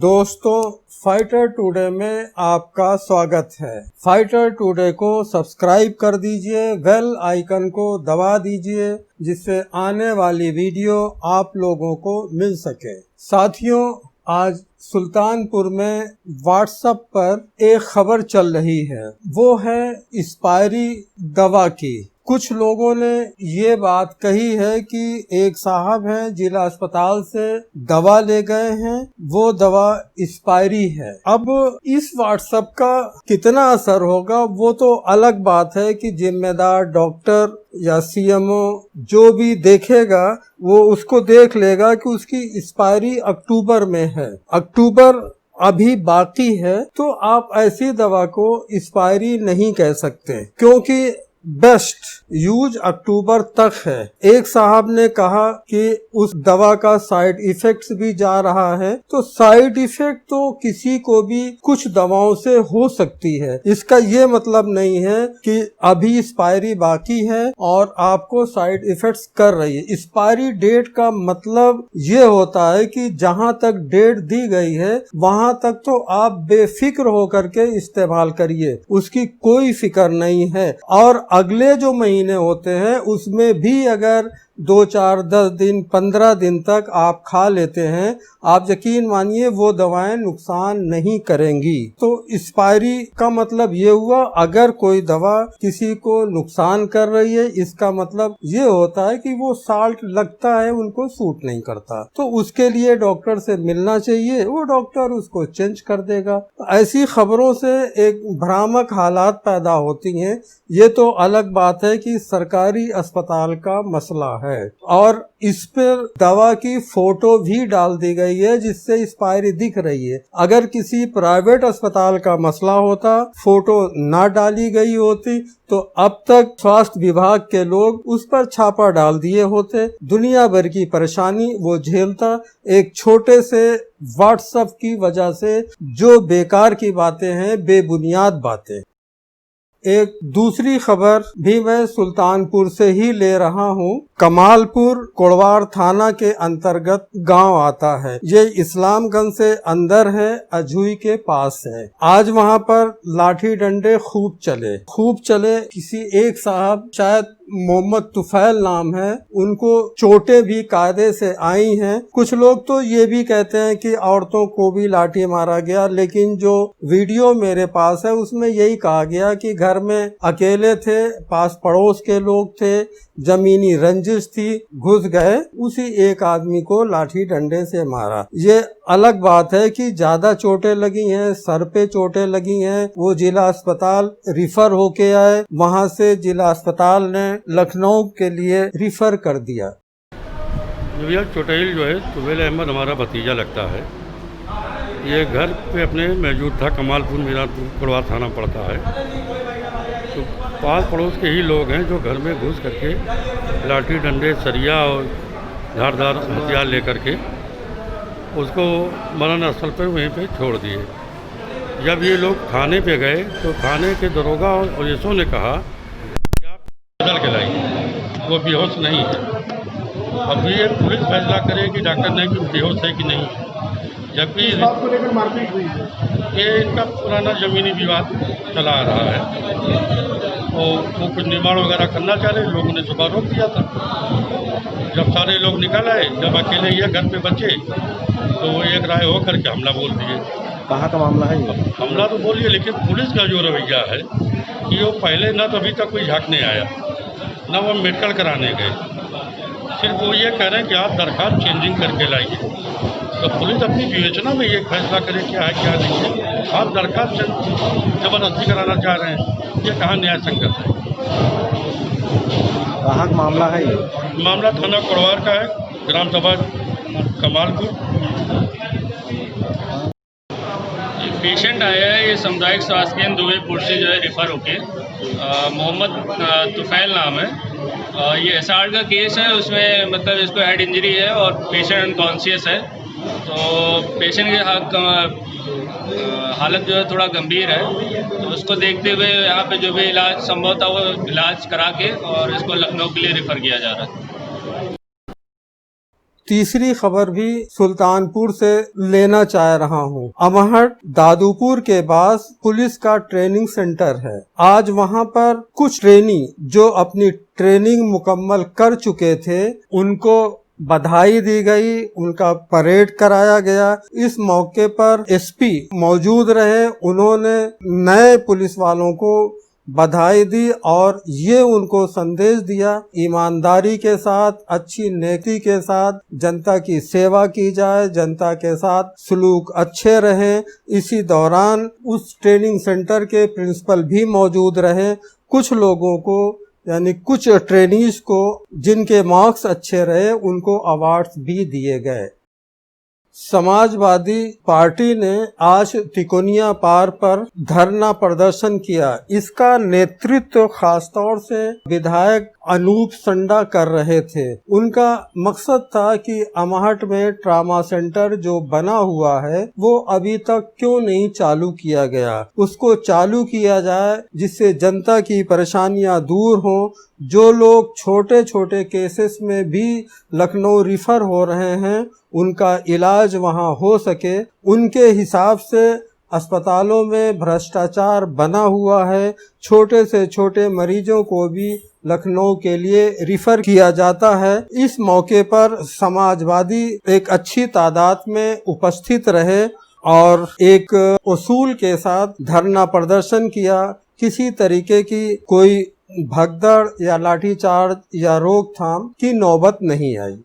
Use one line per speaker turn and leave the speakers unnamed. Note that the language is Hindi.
दोस्तों, फाइटर टुडे में आपका स्वागत है। फाइटर टुडे को सब्सक्राइब कर दीजिए, बेल आइकन को दबा दीजिए, जिससे आने वाली वीडियो आप लोगों को मिल सके। साथियों, आज सुल्तानपुर में व्हाट्सएप पर एक खबर चल रही है, वो है एक्सपायरी दवा की। कुछ लोगों ने ये बात कही है कि एक साहब हैं, जिला अस्पताल से दवा ले गए हैं, वो दवा एक्सपायरी है। अब इस व्हाट्सएप का कितना असर होगा वो तो अलग बात है कि जिम्मेदार डॉक्टर या सीएमओ जो भी देखेगा वो उसको देख लेगा कि उसकी एक्सपायरी अक्टूबर में है। अक्टूबर अभी बाकी है, तो आप ऐसी दवा को एक्सपायरी नहीं कह सकते, क्योंकि बेस्ट यूज अक्टूबर तक है। एक साहब ने कहा कि उस दवा का साइड इफेक्ट्स भी जा रहा है, तो साइड इफेक्ट तो किसी को भी कुछ दवाओं से हो सकती है। इसका ये मतलब नहीं है कि अभी एक्सपायरी बाकी है और आपको साइड इफेक्ट्स कर रही है। एक्सपायरी डेट का मतलब ये होता है कि जहां तक डेट दी गई है वहां तक तो आप बेफिक्र होकर के इस्तेमाल करिए, उसकी कोई फिक्र नहीं है। और अगले जो महीने होते हैं उसमें भी अगर 2, 4, 10 दिन, 15 दिन तक आप खा लेते हैं, आप यकीन मानिए वो दवाएं नुकसान नहीं करेंगी। तो एक्सपायरी का मतलब ये हुआ, अगर कोई दवा किसी को नुकसान कर रही है, इसका मतलब ये होता है कि वो साल्ट लगता है उनको सूट नहीं करता, तो उसके लिए डॉक्टर से मिलना चाहिए, वो डॉक्टर उसको चेंज कर देगा। ऐसी खबरों से एक भ्रामक हालात पैदा होती हैं। ये तो अलग बात है कि सरकारी अस्पताल का मसला है और इस पर दवा की फोटो भी डाल दी गई है जिससे एक्सपायरी दिख रही है। अगर किसी प्राइवेट अस्पताल का मसला होता, फोटो ना डाली गई होती, तो अब तक स्वास्थ्य विभाग के लोग उस पर छापा डाल दिए होते। दुनिया भर की परेशानी वो झेलता, एक छोटे से व्हाट्सएप की वजह से जो बेकार की बातें हैं, बेबुनियाद बातें। एक दूसरी खबर भी मैं सुल्तानपुर से ही ले रहा हूँ। कमालपुर कोड़वार थाना के अंतर्गत गांव आता है। ये इस्लामगंज से अंदर है, अजूई के पास है। आज वहाँ पर लाठी डंडे खूब चले। किसी एक साहब, शायद मोहम्मद तुफैल नाम है, उनको चोटें भी कायदे से आई हैं। कुछ लोग तो ये भी कहते हैं कि औरतों को भी लाठी मारा गया, लेकिन जो वीडियो मेरे पास है उसमें यही कहा गया कि घर में अकेले थे, पास पड़ोस के लोग थे, जमीनी रंजिश थी, घुस गए, उसी एक आदमी को लाठी डंडे से मारा। ये अलग बात है कि ज्यादा चोटें लगी हैं, सर पे चोटें लगी हैं, वो जिला अस्पताल रिफर होके आए, वहां से जिला अस्पताल ने लखनऊ के लिए रिफर कर दिया।
भैया चोटेल जो है तुफैल अहमद हमारा भतीजा लगता है। ये घर पे अपने मौजूद था, कमालपुर मीरापुर कोड़वार थाना पड़ता है। तो पास पड़ोस के ही लोग हैं जो घर में घुस करके लाठी डंडे सरिया और धारदार हथियार लेकर के उसको मरण स्थल पर वहीं पे छोड़ दिए। जब ये लोग थाने पे गए तो थाने के दरोगा और एसओ ने कहा कि आप बदल के लाइए, वो बेहोश नहीं है। अब ये पुलिस फैसला करे कि डॉक्टर ने कि बेहोश है कि नहीं। जबकि इस बात को लेकर मारपीट हुई है, ये इनका पुराना ज़मीनी विवाद चला आ रहा है। वो कुछ निर्माण वगैरह करना चाह रहे, लोगों ने सुबह रोक दिया था। जब सारे लोग निकल आए, जब अकेले ये घर पे बचे, तो वो एक राय हो करके हमला बोल दिए।
कहाँ का मामला है ये?
हमला तो बोलिए, लेकिन पुलिस का जो रवैया है कि वो पहले ना तो अभी तक कोई झाँकने आया, ना वो मेडिकल कराने गए, सिर्फ वो ये कह रहे हैं कि आप दरखास्त चेंजिंग करके लाइए। तो पुलिस अपनी विवेचना में ये फैसला करे क्या है क्या नहीं है। आप दरखास्त जबरदस्ती कराना चाह रहे हैं, ये कहाँ न्याय संगत है।
कहाँ का मामला है ये?
मामला थाना कोड़वार का है, ग्राम सभा कमालपुर।
पेशेंट आया है, ये सामुदायिक स्वास्थ्य केंद्र दुबईपुर से जो है रेफ़र होके, मोहम्मद तुफैल नाम है। ये एसआर का केस है, उसमें मतलब इसको हेड इंजरी है और पेशेंट अनकॉन्शियस है। तो पेशेंट की हालत जो है थोड़ा गंभीर है, तो उसको देखते हुए यहाँ पे जो भी इलाज संभव था वो इलाज करा के और इसको लखनऊ के लिए रेफ़र किया जा रहा है।
तीसरी खबर भी सुल्तानपुर से लेना चाह रहा हूँ। अमहट दादूपुर के पास पुलिस का ट्रेनिंग सेंटर है। आज वहाँ पर कुछ ट्रेनी जो अपनी ट्रेनिंग मुकम्मल कर चुके थे उनको बधाई दी गई, उनका परेड कराया गया। इस मौके पर एसपी मौजूद रहे, उन्होंने नए पुलिस वालों को बधाई दी और ये उनको संदेश दिया ईमानदारी के साथ, अच्छी नेकी के साथ जनता की सेवा की जाए, जनता के साथ सलूक अच्छे रहे। इसी दौरान उस ट्रेनिंग सेंटर के प्रिंसिपल भी मौजूद रहे। कुछ लोगों को यानी कुछ ट्रेनीज को जिनके मार्क्स अच्छे रहे उनको अवार्ड्स भी दिए गए। समाजवादी पार्टी ने आज तिकोनिया पार पर धरना प्रदर्शन किया। इसका नेतृत्व खासतौर से विधायक अनूप संडा कर रहे थे। उनका मकसद था कि अमहट में ट्रामा सेंटर जो बना हुआ है वो अभी तक क्यों नहीं चालू किया गया, उसको चालू किया जाए जिससे जनता की परेशानियां दूर हों। जो लोग छोटे छोटे केसेस में भी लखनऊ रिफर हो रहे हैं उनका इलाज वहां हो सके। उनके हिसाब से अस्पतालों में भ्रष्टाचार बना हुआ है। छोटे से छोटे मरीजों को भी लखनऊ के लिए रिफर किया जाता है। इस मौके पर समाजवादी एक अच्छी तादाद में उपस्थित रहे और एक उसूल के साथ धरना प्रदर्शन किया। किसी तरीके की कोई भगदड़ या लाठीचार्ज या रोकथाम की नौबत नहीं आई।